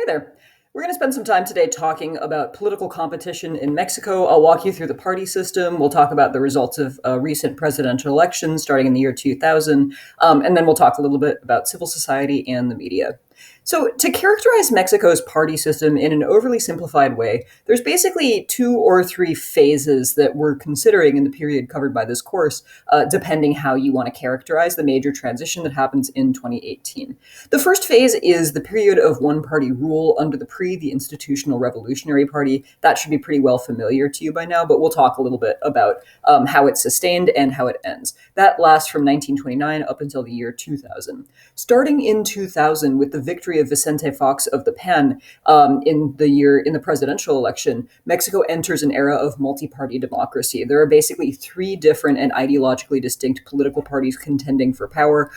there. We're going to spend some time today talking about political competition in Mexico. I'll walk you through the party system. We'll talk about the results of recent presidential elections starting in the year 2000. And then we'll talk a little bit about civil society and the media. So to characterize Mexico's party system in an overly simplified way, there's basically 2 or 3 phases that we're considering in the period covered by this course, depending how you want to characterize the major transition that happens in 2018. The first phase is the period of one-party rule under the PRI, the Institutional Revolutionary Party. That should be pretty well familiar to you by now, but we'll talk a little bit about how it's sustained and how it ends. That lasts from 1929 up until the year 2000. Starting in 2000 with the victory of Vicente Fox of the PAN in the presidential election, Mexico enters an era of multi-party democracy. There are basically 3 different and ideologically distinct political parties contending for power.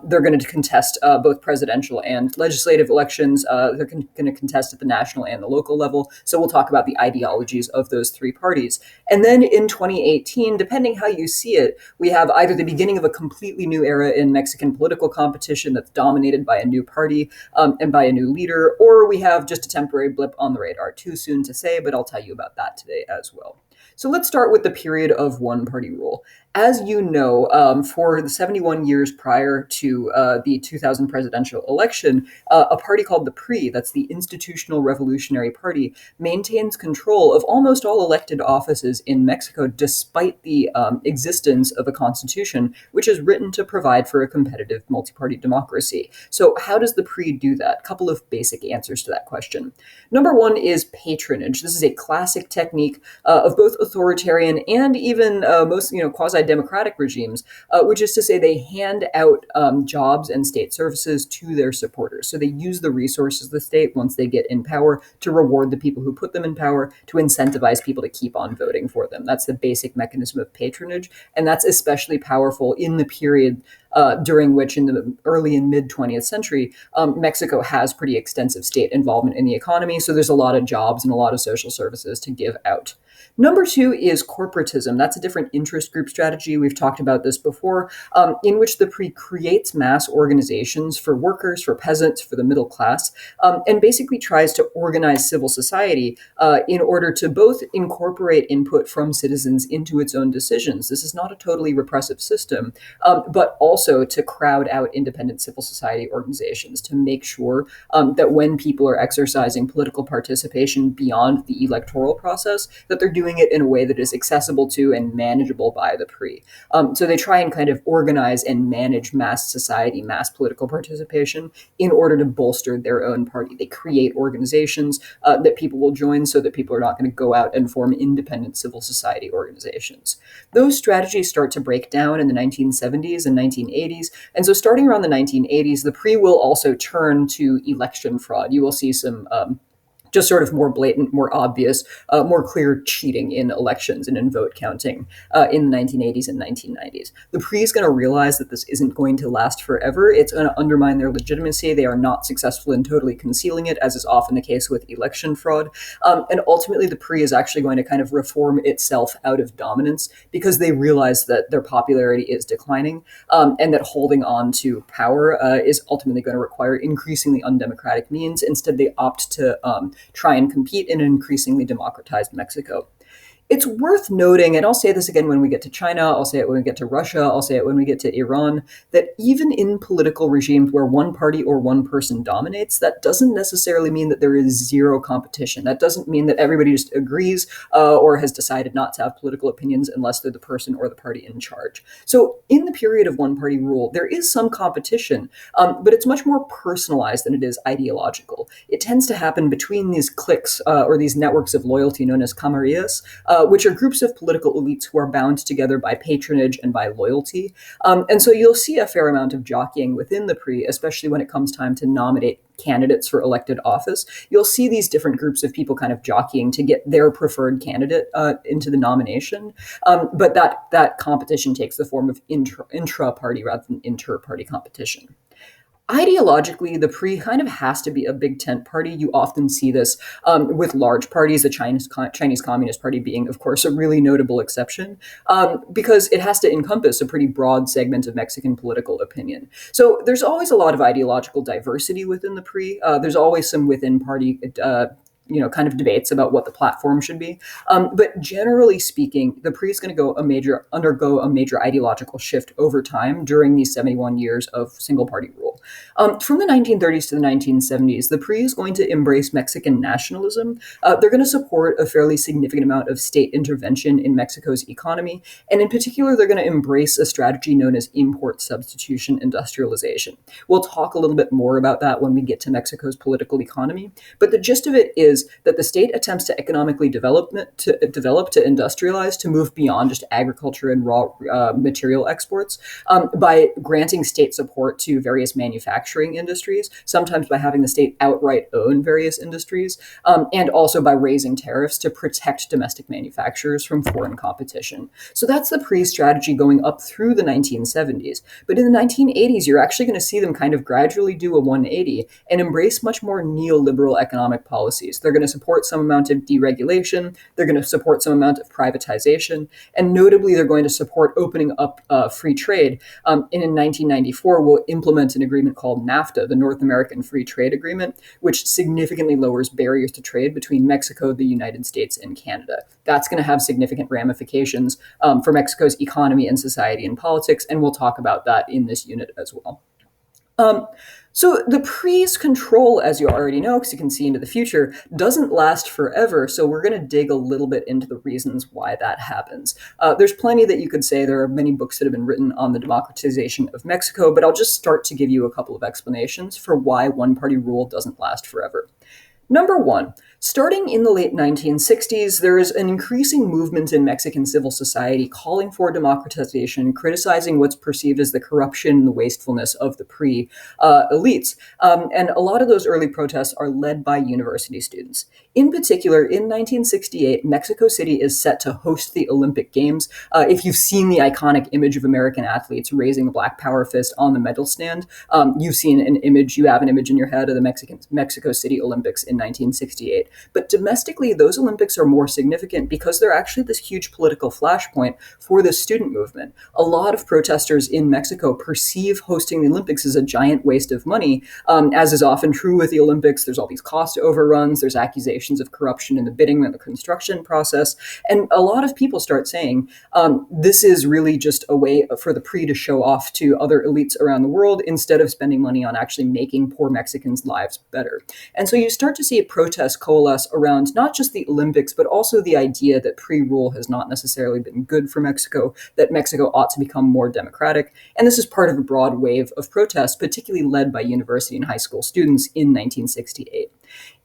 They're going to contest both presidential and legislative elections. They're going to contest at the national and the local level. So we'll talk about the ideologies of those 3 parties. And then in 2018, depending how you see it, we have either the beginning of a completely new era in Mexican political competition that's dominated by a new party, and by a new leader, or we have just a temporary blip on the radar. Too soon to say, but I'll tell you about that today as well. So let's start with the period of one-party rule. As you know, for the 71 years prior to the 2000 presidential election, a party called the PRI, that's the Institutional Revolutionary Party, maintains control of almost all elected offices in Mexico, despite the existence of a constitution, which is written to provide for a competitive multi-party democracy. So how does the PRI do that? A couple of basic answers to that question. Number 1 is patronage. This is a classic technique of both authoritarian and even most quasi-democratic regimes, which is to say they hand out jobs and state services to their supporters. So they use the resources of the state once they get in power to reward the people who put them in power, to incentivize people to keep on voting for them. That's the basic mechanism of patronage, and that's especially powerful in the period during which, in the early and mid 20th century, Mexico has pretty extensive state involvement in the economy. So there's a lot of jobs and a lot of social services to give out. Number 2 is corporatism. That's a different interest group strategy. We've talked about this before, in which the PRI creates mass organizations for workers, for peasants, for the middle class, and basically tries to organize civil society in order to both incorporate input from citizens into its own decisions. This is not a totally repressive system, but also to crowd out independent civil society organizations to make sure that when people are exercising political participation beyond the electoral process, that they're doing it in a way that is accessible to and manageable by the PRI. So they try and kind of organize and manage mass society, mass political participation in order to bolster their own party. They create organizations that people will join so that people are not going to go out and form independent civil society organizations. Those strategies start to break down in the 1970s and 1980s. And so starting around the 1980s, the PRI will also turn to election fraud. You will see some just sort of more blatant, more obvious, more clear cheating in elections and in vote counting in the 1980s and 1990s. The PRI is going to realize that this isn't going to last forever. It's going to undermine their legitimacy. They are not successful in totally concealing it, as is often the case with election fraud. And ultimately, the PRI is actually going to kind of reform itself out of dominance because they realize that their popularity is declining and that holding on to power is ultimately going to require increasingly undemocratic means. Instead, they opt to try and compete in an increasingly democratized Mexico. It's worth noting, and I'll say this again when we get to China, I'll say it when we get to Russia, I'll say it when we get to Iran, that even in political regimes where one party or one person dominates, that doesn't necessarily mean that there is zero competition. That doesn't mean that everybody just agrees or has decided not to have political opinions unless they're the person or the party in charge. So in the period of one-party rule, there is some competition, but it's much more personalized than it is ideological. It tends to happen between these cliques or these networks of loyalty known as camarillas, which are groups of political elites who are bound together by patronage and by loyalty. And so you'll see a fair amount of jockeying within the PRI, especially when it comes time to nominate candidates for elected office. You'll see these different groups of people kind of jockeying to get their preferred candidate into the nomination. But that competition takes the form of intra-party rather than inter-party competition. Ideologically, the PRI kind of has to be a big tent party. You often see this with large parties, the Chinese Communist Party being, of course, a really notable exception, because it has to encompass a pretty broad segment of Mexican political opinion. So there's always a lot of ideological diversity within the PRI. There's always some within party kind of debates about what the platform should be. But generally speaking, the PRI is going to undergo a major ideological shift over time during these 71 years of single party rule. From the 1930s to the 1970s, the PRI is going to embrace Mexican nationalism. They're going to support a fairly significant amount of state intervention in Mexico's economy. And in particular, they're going to embrace a strategy known as import substitution industrialization. We'll talk a little bit more about that when we get to Mexico's political economy. But the gist of it is that the state attempts to economically develop, to industrialize, to move beyond just agriculture and raw material exports by granting state support to various manufacturing industries, sometimes by having the state outright own various industries, and also by raising tariffs to protect domestic manufacturers from foreign competition. So that's the PRI strategy going up through the 1970s. But in the 1980s, you're actually going to see them kind of gradually do a 180 and embrace much more neoliberal economic policies. They're going to support some amount of deregulation. They're going to support some amount of privatization. And notably, they're going to support opening up free trade. And in 1994, we'll implement an agreement called NAFTA, the North American Free Trade Agreement, which significantly lowers barriers to trade between Mexico, the United States, and Canada. That's going to have significant ramifications for Mexico's economy and society and politics, and we'll talk about that in this unit as well. So the PRI's control, as you already know, because you can see into the future, doesn't last forever. So we're going to dig a little bit into the reasons why that happens. There's plenty that you could say. There are many books that have been written on the democratization of Mexico, but I'll just start to give you a couple of explanations for why one-party rule doesn't last forever. Number one, starting in the late 1960s, there is an increasing movement in Mexican civil society calling for democratization, criticizing what's perceived as the corruption and the wastefulness of the PRI elites. And a lot of those early protests are led by university students. In particular, in 1968, Mexico City is set to host the Olympic Games. If you've seen the iconic image of American athletes raising the Black Power fist on the medal stand, you have an image in your head of the Mexico City Olympics in 1968. But domestically, those Olympics are more significant because they're actually this huge political flashpoint for the student movement. A lot of protesters in Mexico perceive hosting the Olympics as a giant waste of money, as is often true with the Olympics. There's all these cost overruns, there's accusations of corruption in the bidding and the construction process, and a lot of people start saying, this is really just a way for the PRI to show off to other elites around the world instead of spending money on actually making poor Mexicans' lives better. And so you start to see protests coalesce around not just the Olympics, but also the idea that PRI rule has not necessarily been good for Mexico, that Mexico ought to become more democratic. And this is part of a broad wave of protests, particularly led by university and high school students in 1968.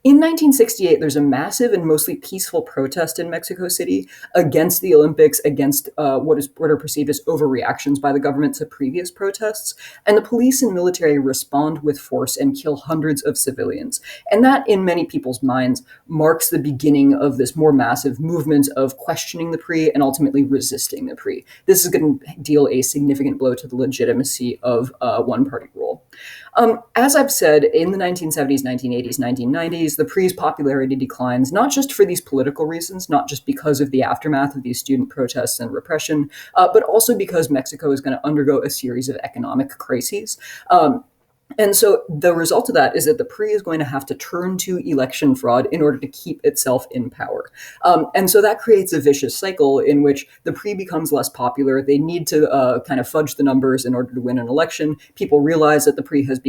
In 1968, there's a massive and mostly peaceful protest in Mexico City against the Olympics, against what are perceived as overreactions by the government to previous protests. And the police and military respond with force and kill hundreds of civilians. And that, in many people's minds, marks the beginning of this more massive movement of questioning the PRI and ultimately resisting the PRI. This is going to deal a significant blow to the legitimacy of one-party rule. As I've said, in the 1970s, 1980s, 1990s, the PRI's popularity declines, not just for these political reasons, not just because of the aftermath of these student protests and repression, but also because Mexico is going to undergo a series of economic crises. And so the result of that is that the PRI is going to have to turn to election fraud in order to keep itself in power. And so that creates a vicious cycle in which the PRI becomes less popular. They need to kind of fudge the numbers in order to win an election. People realize that the PRI has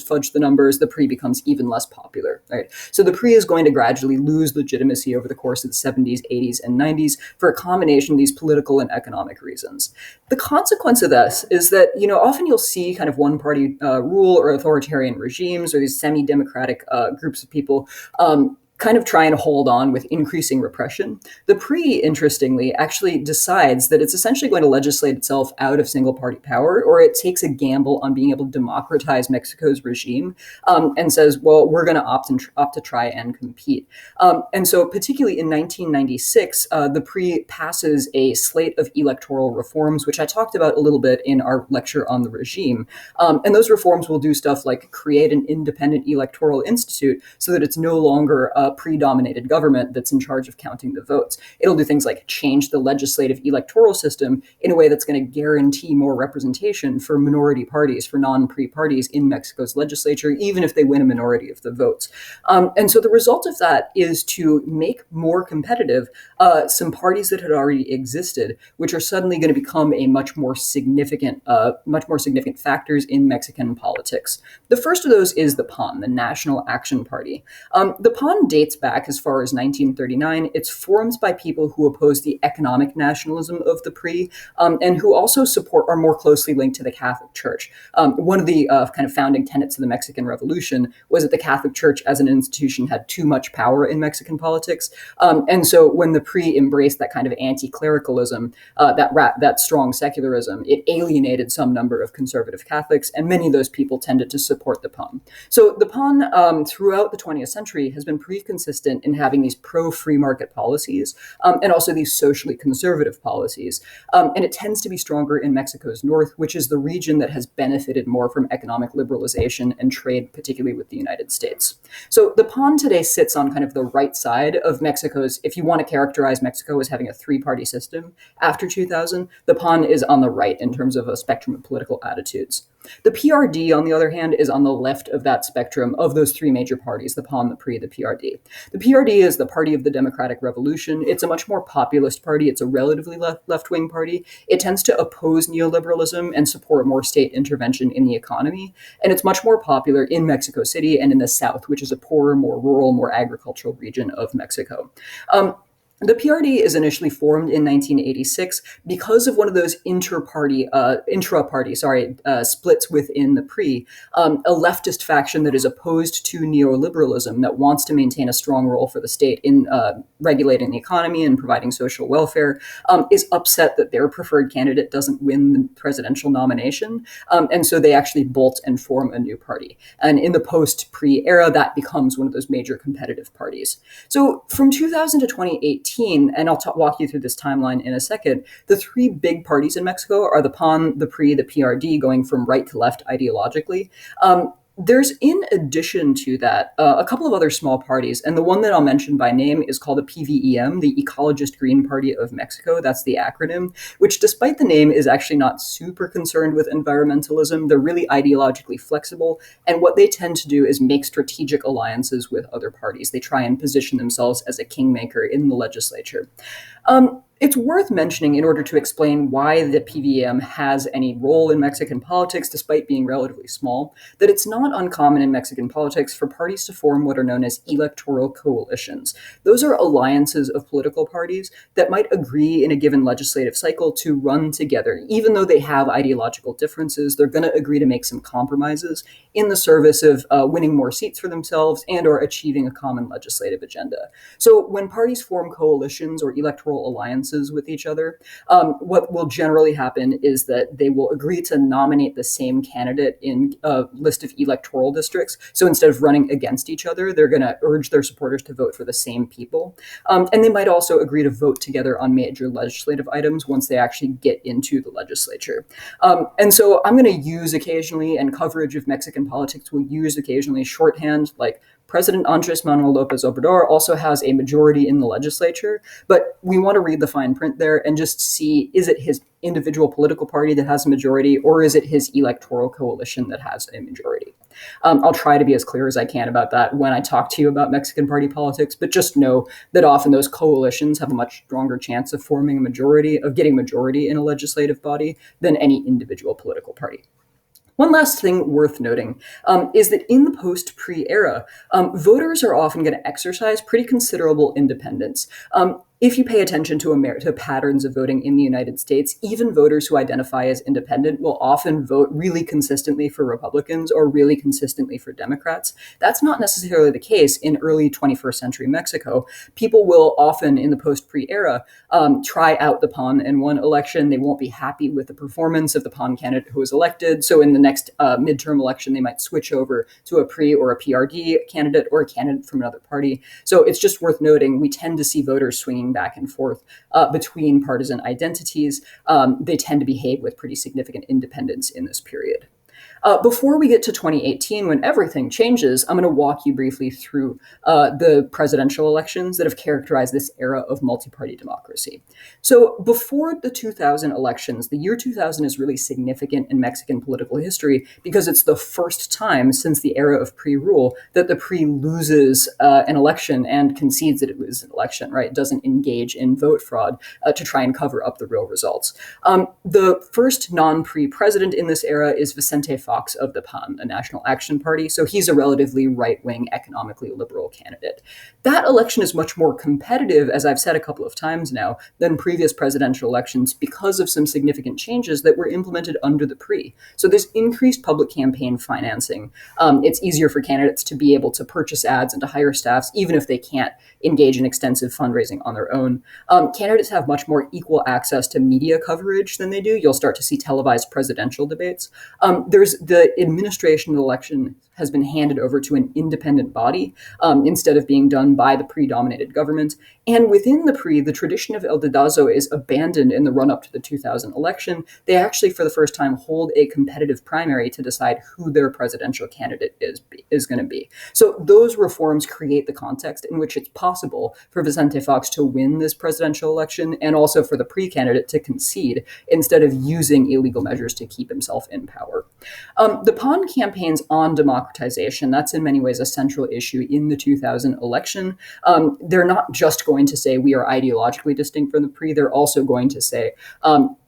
fudged the numbers. The PRI becomes even less popular. Right? So the PRI is going to gradually lose legitimacy over the course of the 70s, 80s, and 90s for a combination of these political and economic reasons. The consequence of this is that, often you'll see kind of one-party rule or authoritarian regimes or these semi-democratic groups of people kind of try and hold on with increasing repression. The PRI, interestingly, actually decides that it's essentially going to legislate itself out of single party power, or it takes a gamble on being able to democratize Mexico's regime, and says, well, we're going to opt to try and compete. And so particularly in 1996, the PRI passes a slate of electoral reforms, which I talked about a little bit in our lecture on the regime. And those reforms will do stuff like create an independent electoral institute so that it's no longer a pre-dominated government that's in charge of counting the votes. It'll do things like change the legislative electoral system in a way that's going to guarantee more representation for minority parties, for non-PRI parties in Mexico's legislature, even if they win a minority of the votes. And so the result of that is to make more competitive some parties that had already existed, which are suddenly going to become a much more significant factors in Mexican politics. The first of those is the PAN, the National Action Party. The PAN dates back as far as 1939. It's formed by people who oppose the economic nationalism of the PRI, and who also are more closely linked to the Catholic Church. One of the kind of founding tenets of the Mexican Revolution was that the Catholic Church as an institution had too much power in Mexican politics. And so when the PRI embraced that kind of anti-clericalism, that strong secularism, it alienated some number of conservative Catholics, and many of those people tended to support the PAN. So the PAN, throughout the 20th century, has been pretty consistent in having these pro-free market policies, and also these socially conservative policies. And it tends to be stronger in Mexico's north, which is the region that has benefited more from economic liberalization and trade, particularly with the United States. So the PAN today sits on kind of the right side of Mexico's, if you want to characterize Mexico as having a three-party system after 2000, the PAN is on the right in terms of a spectrum of political attitudes. The PRD, on the other hand, is on the left of that spectrum of those three major parties, the PAN, the PRI, the PRD. The PRD is the Party of the Democratic Revolution. It's a much more populist party. It's a relatively left-wing party. It tends to oppose neoliberalism and support more state intervention in the economy. And it's much more popular in Mexico City and in the south, which is a poorer, more rural, more agricultural region of Mexico. The PRD is initially formed in 1986 because of one of those intra-party splits within the PRI, a leftist faction that is opposed to neoliberalism, that wants to maintain a strong role for the state in regulating the economy and providing social welfare, is upset that their preferred candidate doesn't win the presidential nomination, and so they actually bolt and form a new party. And in the post-PRI era, that becomes one of those major competitive parties. So from 2000 to 2018, and I'll walk you through this timeline in a second, the three big parties in Mexico are the PAN, the PRI, the PRD, going from right to left ideologically. There's, in addition to that, a couple of other small parties, and the one that I'll mention by name is called the PVEM, the Ecologist Green Party of Mexico. That's the acronym, which, despite the name, is actually not super concerned with environmentalism. They're really ideologically flexible, and what they tend to do is make strategic alliances with other parties. They try and position themselves as a kingmaker in the legislature. It's worth mentioning, in order to explain why the PVM has any role in Mexican politics, despite being relatively small, that it's not uncommon in Mexican politics for parties to form what are known as electoral coalitions. Those are alliances of political parties that might agree in a given legislative cycle to run together. Even though they have ideological differences, they're going to agree to make some compromises in the service of winning more seats for themselves and or achieving a common legislative agenda. So when parties form coalitions or electoral alliances with each other, what will generally happen is that they will agree to nominate the same candidate in a list of electoral districts. So instead of running against each other, they're going to urge their supporters to vote for the same people. And they might also agree to vote together on major legislative items once they actually get into the legislature. And so I'm going to use occasionally, and coverage of Mexican politics will use occasionally, shorthand like President Andrés Manuel López Obrador also has a majority in the legislature, but we want to read the fine print there and just see, is it his individual political party that has a majority, or is it his electoral coalition that has a majority? I'll try to be as clear as I can about that when I talk to you about Mexican party politics, but just know that often those coalitions have a much stronger chance of forming a majority, of getting majority in a legislative body than any individual political party. One last thing worth noting is that in the post-PRI era, voters are often going to exercise pretty considerable independence. if you pay attention to patterns of voting in the United States, even voters who identify as independent will often vote really consistently for Republicans or really consistently for Democrats. That's not necessarily the case in early 21st century Mexico. People will often, in the post-pre era, try out the PAN in one election. They won't be happy with the performance of the PAN candidate who was elected. So in the next midterm election, they might switch over to a PRI or a PRD candidate or a candidate from another party. So it's just worth noting we tend to see voters swinging back and forth between partisan identities. They tend to behave with pretty significant independence in this period. Before we get to 2018, when everything changes, I'm going to walk you briefly through the presidential elections that have characterized this era of multi-party democracy. So before the 2000 elections, the year 2000 is really significant in Mexican political history because it's the first time since the era of PRI rule that the PRI loses an election and concedes that it loses an election, right? It doesn't engage in vote fraud to try and cover up the real results. The first non-PRI president in this era is Vicente Fox of the PAN, the National Action Party. So he's a relatively right-wing, economically liberal candidate. That election is much more competitive, as I've said a couple of times now, than previous presidential elections because of some significant changes that were implemented under the PRI. So there's increased public campaign financing. It's easier for candidates to be able to purchase ads and to hire staffs, even if they can't engage in extensive fundraising on their own. Candidates have much more equal access to media coverage than they do. You'll start to see televised presidential debates. There's the administration of the election has been handed over to an independent body instead of being done by the PRI-dominated government. And within the PRI, the tradition of El Dedazo is abandoned in the run-up to the 2000 election. They actually, for the first time, hold a competitive primary to decide who their presidential candidate is going to be. So those reforms create the context in which it's possible for Vicente Fox to win this presidential election and also for the PRI candidate to concede instead of using illegal measures to keep himself in power. The PAN campaigns on democratization, that's in many ways a central issue in the 2000 election. They're not just going to say we are ideologically distinct from the PRI, they're also going to say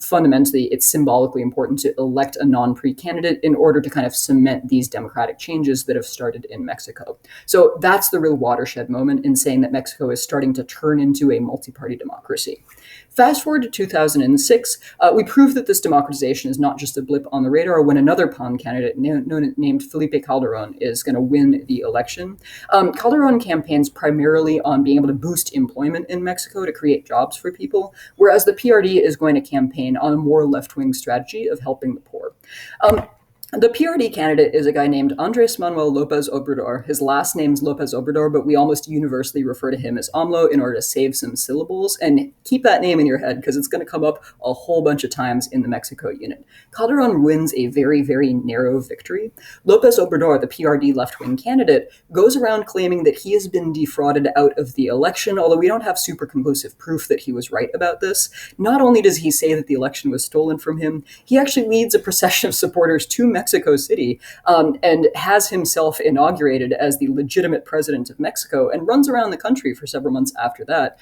fundamentally it's symbolically important to elect a non-PRI candidate in order to kind of cement these democratic changes that have started in Mexico. So that's the real watershed moment in saying that Mexico is starting to turn into a multi-party democracy. Fast forward to 2006, we prove that this democratization is not just a blip on the radar when another PAN candidate named Felipe Calderon is going to win the election. Calderon campaigns primarily on being able to boost employment in Mexico to create jobs for people, whereas the PRD is going to campaign on a more left-wing strategy of helping the poor. The PRD candidate is a guy named Andres Manuel López Obrador. His last name's López Obrador, but we almost universally refer to him as AMLO in order to save some syllables. And keep that name in your head because it's going to come up a whole bunch of times in the Mexico unit. Calderon wins a very, very narrow victory. López Obrador, the PRD left-wing candidate, goes around claiming that he has been defrauded out of the election, although we don't have super conclusive proof that he was right about this. Not only does he say that the election was stolen from him, he actually leads a procession of supporters to Mexico City and has himself inaugurated as the legitimate president of Mexico and runs around the country for several months after that,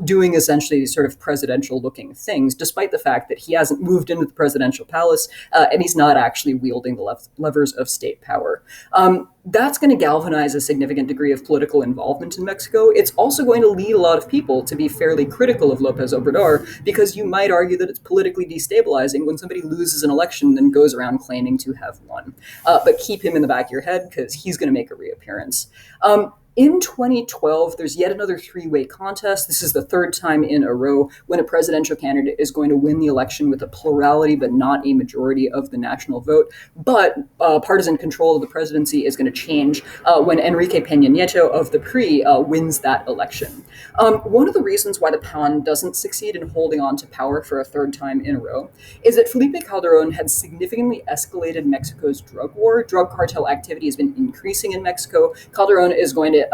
doing essentially these sort of presidential-looking things, despite the fact that he hasn't moved into the presidential palace and he's not actually wielding the levers of state power. That's going to galvanize a significant degree of political involvement in Mexico. It's also going to lead a lot of people to be fairly critical of López Obrador because you might argue that it's politically destabilizing when somebody loses an election and then goes around claiming to have won. But keep him in the back of your head because he's going to make a reappearance. In 2012, there's yet another three-way contest. This is the third time in a row when a presidential candidate is going to win the election with a plurality but not a majority of the national vote. But partisan control of the presidency is going to change when Enrique Peña Nieto of the PRI wins that election. One of the reasons why the PAN doesn't succeed in holding on to power for a third time in a row is that Felipe Calderon had significantly escalated Mexico's drug war. Drug cartel activity has been increasing in Mexico. Calderon is going to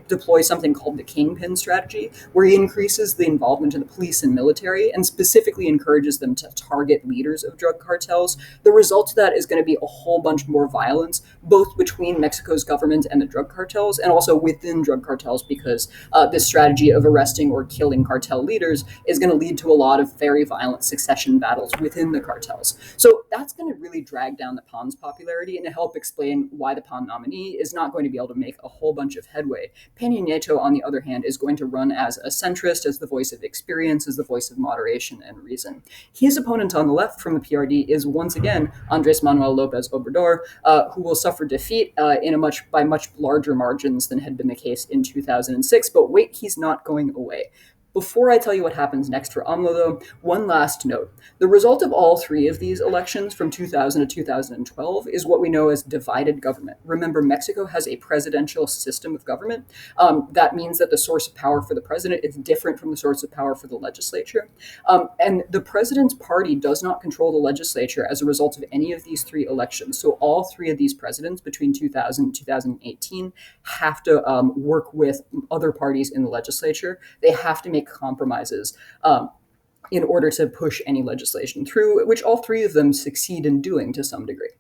deploy something called the kingpin strategy, where he increases the involvement of the police and military and specifically encourages them to target leaders of drug cartels. The result of that is going to be a whole bunch more violence, both between Mexico's government and the drug cartels, and also within drug cartels, because this strategy of arresting or killing cartel leaders is going to lead to a lot of very violent succession battles within the cartels. So that's going to really drag down the PAN's popularity and to help explain why the PAN nominee is not going to be able to make a whole bunch of headway Peña Nieto, on the other hand, is going to run as a centrist, as the voice of experience, as the voice of moderation and reason. His opponent on the left from the PRD is once again Andres Manuel Lopez Obrador, who will suffer defeat by much larger margins than had been the case in 2006. But wait, he's not going away. Before I tell you what happens next for AMLO, though, one last note. The result of all three of these elections from 2000 to 2012 is what we know as divided government. Remember, Mexico has a presidential system of government. That means that the source of power for the president is different from the source of power for the legislature. And the president's party does not control the legislature as a result of any of these three elections. So all three of these presidents between 2000 and 2018 have to work with other parties in the legislature. They have to make compromises in order to push any legislation through, which all three of them succeed in doing to some degree.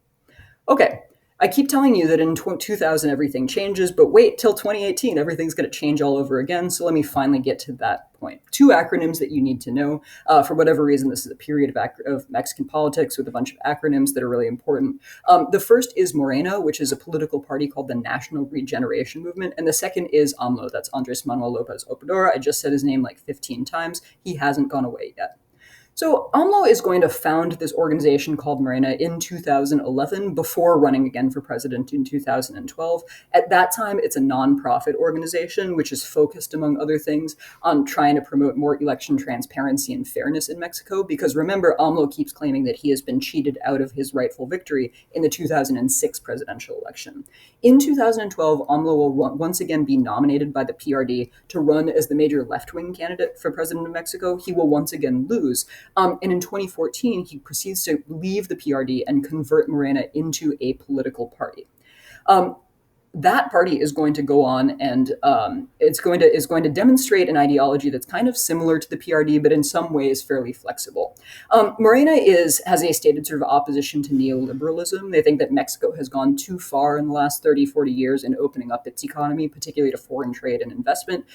Okay, I keep telling you that in 2000 everything changes, but wait till 2018, everything's going to change all over again. So let me finally get to that point. Two acronyms that you need to know. For whatever reason, this is a period of Mexican politics with a bunch of acronyms that are really important. The first is Morena, which is a political party called the National Regeneration Movement. And the second is AMLO. That's Andres Manuel Lopez Obrador. I just said his name like 15 times. He hasn't gone away yet. So AMLO is going to found this organization called Morena in 2011 before running again for president in 2012. At that time, it's a nonprofit organization, which is focused, among other things, on trying to promote more election transparency and fairness in Mexico. Because remember, AMLO keeps claiming that he has been cheated out of his rightful victory in the 2006 presidential election. In 2012, AMLO will once again be nominated by the PRD to run as the major left-wing candidate for president of Mexico. He will once again lose. And in 2014, he proceeds to leave the PRD and convert Morena into a political party. That party is going to go on and is going to demonstrate an ideology that's kind of similar to the PRD, but in some ways fairly flexible. Morena has a stated sort of opposition to neoliberalism. They think that Mexico has gone too far in the last 30, 40 years in opening up its economy, particularly to foreign trade and investment.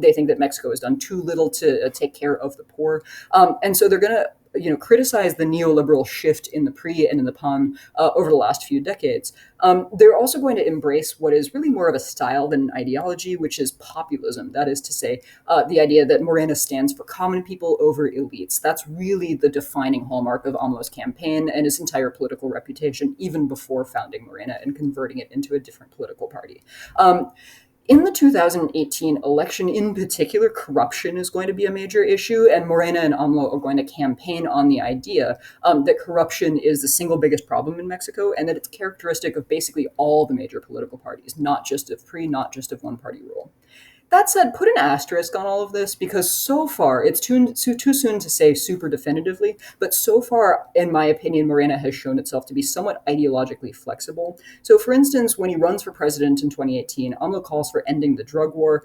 They think that Mexico has done too little to take care of the poor. And so they're going to criticize the neoliberal shift in the pre and in the pan over the last few decades. They're also going to embrace what is really more of a style than an ideology, which is populism. That is to say, the idea that Morena stands for common people over elites. That's really the defining hallmark of AMLO's campaign and his entire political reputation, even before founding Morena and converting it into a different political party. In the 2018 election in particular, corruption is going to be a major issue, and Morena and AMLO are going to campaign on the idea that corruption is the single biggest problem in Mexico and that it's characteristic of basically all the major political parties, not just of not just of one-party rule. That said, put an asterisk on all of this because so far, it's too soon to say super definitively, but so far, in my opinion, Morena has shown itself to be somewhat ideologically flexible. So for instance, when he runs for president in 2018, AMLO calls for ending the drug war,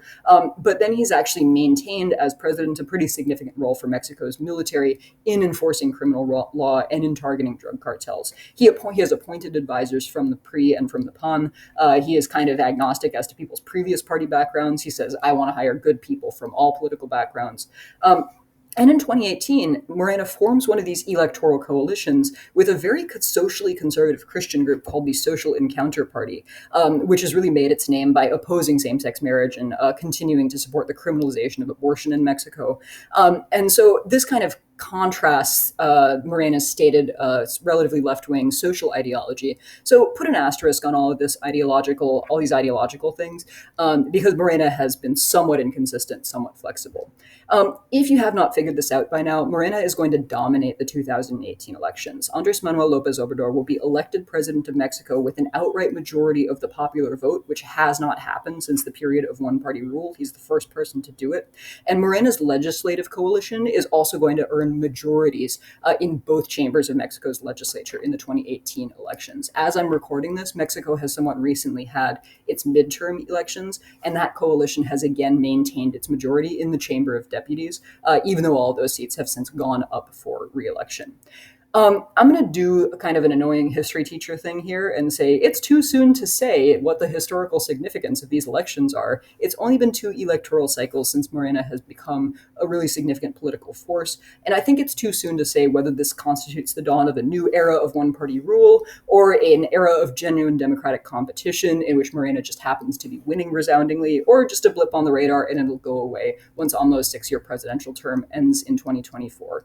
but then he's actually maintained as president a pretty significant role for Mexico's military in enforcing criminal law and in targeting drug cartels. He has appointed advisors from the PRI and from the PAN. He is kind of agnostic as to people's previous party backgrounds. He says, I want to hire good people from all political backgrounds. And in 2018, Morena forms one of these electoral coalitions with a very socially conservative Christian group called the Social Encounter Party, which has really made its name by opposing same-sex marriage and continuing to support the criminalization of abortion in Mexico. And so this kind of contrasts Morena's stated relatively left-wing social ideology. So put an asterisk on all these ideological things, because Morena has been somewhat inconsistent, somewhat flexible. If you have not figured this out by now, Morena is going to dominate the 2018 elections. Andres Manuel Lopez Obrador will be elected president of Mexico with an outright majority of the popular vote, which has not happened since the period of one-party rule. He's the first person to do it. And Morena's legislative coalition is also going to earn majorities in both chambers of Mexico's legislature in the 2018 elections. As I'm recording this, Mexico has somewhat recently had its midterm elections, and that coalition has again maintained its majority in the Chamber of Deputies, even though all of those seats have since gone up for re-election. I'm going to do kind of an annoying history teacher thing here and say it's too soon to say what the historical significance of these elections are. It's only been two electoral cycles since Morena has become a really significant political force, and I think it's too soon to say whether this constitutes the dawn of a new era of one-party rule or an era of genuine democratic competition in which Morena just happens to be winning resoundingly, or just a blip on the radar and it'll go away once AMLO's six-year presidential term ends in 2024.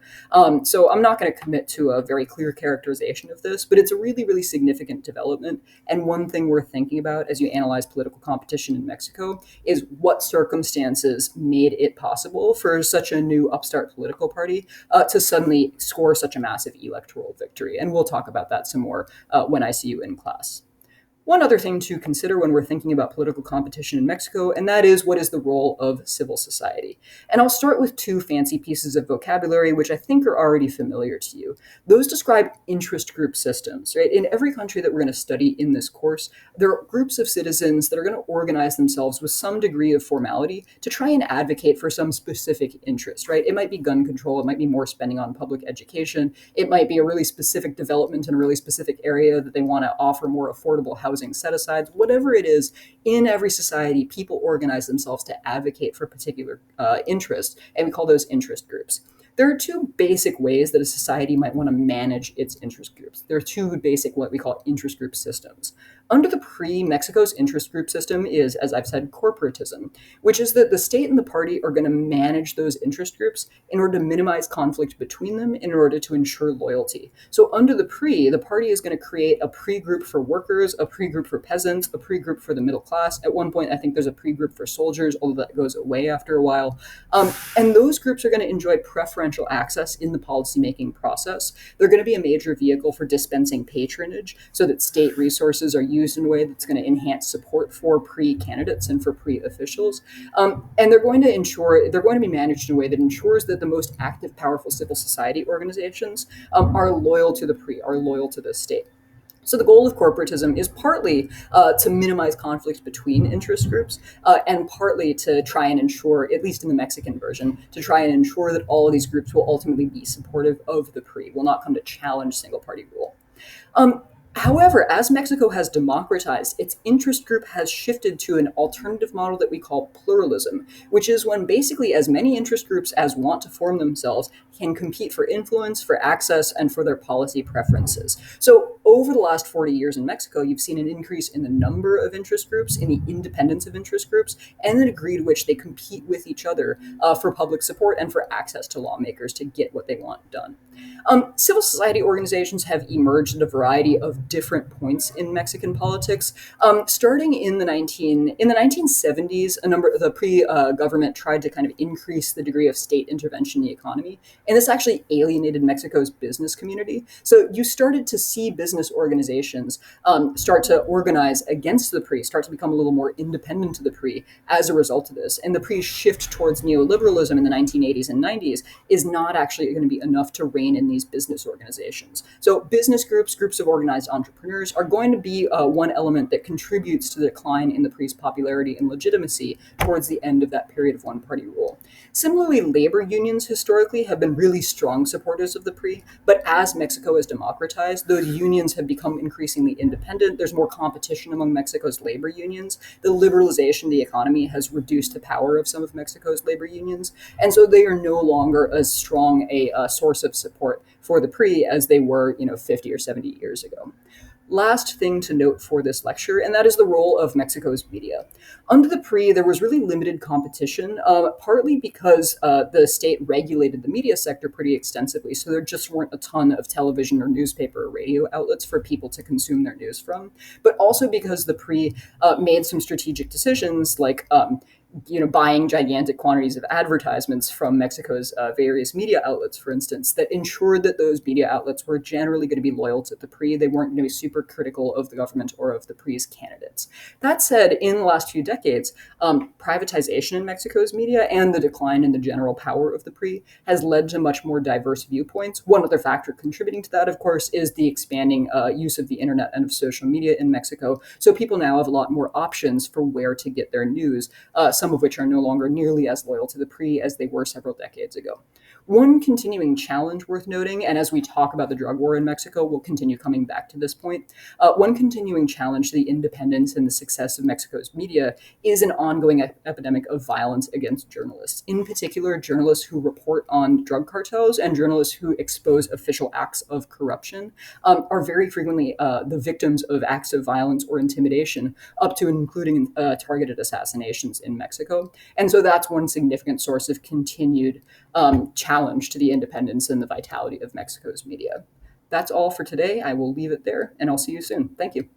So I'm not going to commit to a very clear characterization of this, but it's a really, really significant development. And one thing worth thinking about as you analyze political competition in Mexico is what circumstances made it possible for such a new upstart political party to suddenly score such a massive electoral victory. And we'll talk about that some more when I see you in class. One other thing to consider when we're thinking about political competition in Mexico, and that is what is the role of civil society. And I'll start with two fancy pieces of vocabulary, which I think are already familiar to you. Those describe interest group systems, right? In every country that we're going to study in this course, there are groups of citizens that are going to organize themselves with some degree of formality to try and advocate for some specific interest, right? It might be gun control, it might be more spending on public education, it might be a really specific development in a really specific area that they want to offer more affordable housing set-asides, whatever it is, in every society, people organize themselves to advocate for particular interests, and we call those interest groups. There are two basic ways that a society might want to manage its interest groups. There are two basic, what we call interest group systems. Under the PRI, Mexico's interest group system is, as I've said, corporatism, which is that the state and the party are going to manage those interest groups in order to minimize conflict between them in order to ensure loyalty. So under the PRI, the party is going to create a PRI group for workers, a PRI group for peasants, a PRI group for the middle class. At one point, I think there's a PRI group for soldiers, although that goes away after a while. And those groups are going to enjoy preferential access in the policymaking process. They're going to be a major vehicle for dispensing patronage so that state resources are used in a way that's going to enhance support for PRI candidates and for PRI officials. And they're going to be managed in a way that ensures that the most active, powerful civil society organizations are loyal to the PRI, are loyal to the state. So the goal of corporatism is partly to minimize conflict between interest groups and partly to try and ensure, at least in the Mexican version, to try and ensure that all of these groups will ultimately be supportive of the PRI, will not come to challenge single party rule. However, as Mexico has democratized, its interest group has shifted to an alternative model that we call pluralism, which is when basically as many interest groups as want to form themselves can compete for influence, for access, and for their policy preferences. So over the last 40 years in Mexico, you've seen an increase in the number of interest groups, in the independence of interest groups, and the degree to which they compete with each other for public support and for access to lawmakers to get what they want done. Civil society organizations have emerged at a variety of different points in Mexican politics. Starting in the 1970s, the pre-government tried to kind of increase the degree of state intervention in the economy, and this actually alienated Mexico's business community. So you started to see business organizations start to organize against the PRI, start to become a little more independent of the PRI as a result of this. And the PRI's shift towards neoliberalism in the 1980s and 90s is not actually going to be enough to rein in these business organizations. So business groups, groups of organized entrepreneurs are going to be one element that contributes to the decline in the PRI's popularity and legitimacy towards the end of that period of one-party rule. Similarly, labor unions historically have been really strong supporters of the PRI, but as Mexico has democratized, those unions have become increasingly independent. There's more competition among Mexico's labor unions. The liberalization of the economy has reduced the power of some of Mexico's labor unions, and so they are no longer as strong a source of support for the PRI as they were, 50 or 70 years ago. Last thing to note for this lecture, and that is the role of Mexico's media. Under the PRI, there was really limited competition, partly because the state regulated the media sector pretty extensively, so there just weren't a ton of television or newspaper or radio outlets for people to consume their news from, but also because the PRI made some strategic decisions like buying gigantic quantities of advertisements from Mexico's various media outlets, for instance, that ensured that those media outlets were generally going to be loyal to the PRI. They weren't going to be super critical of the government or of the PRI's candidates. That said, in the last few decades, privatization in Mexico's media and the decline in the general power of the PRI has led to much more diverse viewpoints. One other factor contributing to that, of course, is the expanding use of the internet and of social media in Mexico. So people now have a lot more options for where to get their news, some of which are no longer nearly as loyal to the PRI as they were several decades ago. One continuing challenge worth noting, and as we talk about the drug war in Mexico, we'll continue coming back to this point. One continuing challenge to the independence and the success of Mexico's media is an ongoing epidemic of violence against journalists, in particular, journalists who report on drug cartels and journalists who expose official acts of corruption are very frequently the victims of acts of violence or intimidation, up to and including targeted assassinations in Mexico. And so that's one significant source of continued challenge to the independence and the vitality of Mexico's media. That's all for today. I will leave it there, and I'll see you soon. Thank you.